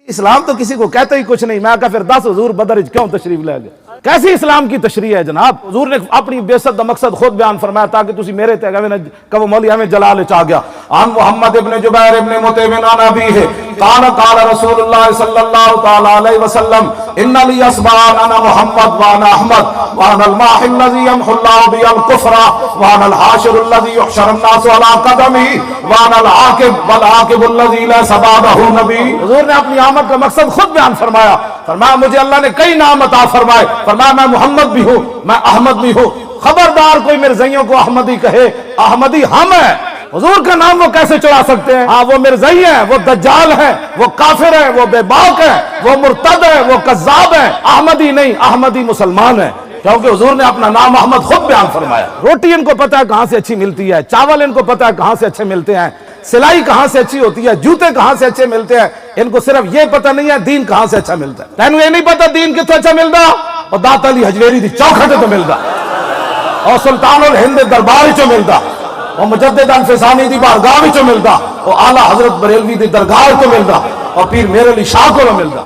اسلام تو کسی کو کہتے ہی کچھ نہیں. میں کہا پھر 10 حضور بدر کیوں تشریف لے گئے؟ کیسی اسلام کی تشریح ہے جناب؟ حضور نے اپنی بعثت کا مقصد خود بیان فرمایا تاکہ تسی میرے تے کہ وہ مولی ہمیں جلال چاہ گیا. عن محمد ابن جبیر ابن مطعم عن ابیہ قال قال رسول اللہ صلی اللہ تعالی علیہ وسلم ان لی اصبعان انا محمد وانا احمد وانا الماحی الذی یمحو اللہ بی الکفر وانا الحاشر الذی یحشر الناس علی قدمی وانا العاقب والعاقب الذی لیس بعدہ نبی. حضور نے اپنی آمد کا مقصد خود بیان فرمایا. فرمایا مجھے اللہ نے کئی نام عطا فرمائے. فرمایا میں محمد بھی ہوں, میں احمد بھی ہوں. خبردار کوئی مرزائیوں کو احمدی کہے, احمدی ہم ہیں. حضور کا نام وہ کیسے چڑھا سکتے ہیں؟ ہاں وہ مرزائی ہیں, وہ دجال ہیں, وہ کافر ہیں, وہ بے باک ہیں, وہ مرتد ہیں, وہ کذاب ہیں. احمدی نہیں, احمدی مسلمان ہیں, کیونکہ حضور نے اپنا نام احمد خود بیان فرمایا. روٹی ان کو پتہ ہے کہاں سے اچھی ملتی ہے, چاول ان کو پتہ ہے کہاں سے اچھے ملتے ہیں, سلائی کہاں سے اچھی ہوتی ہے, جوتے کہاں سے اچھے ملتے ہیں. ان کو صرف یہ پتہ نہیں ہے دین کہاں سے اچھا ملتا ہے. تینوں یہ نہیں پتہ دین کتنا اچھا ملتا, اور دات علی حجویری دی چوکھٹ تو ملتا, اور سلطان الہند دربار چو ملتا, اور مجدد انفسانی دی بارگاہ چو ملتا, اور اعلیٰ حضرت بریلوی دی درگاہ کو ملتا, اور پیر میرے علی شاہ کو ملتا.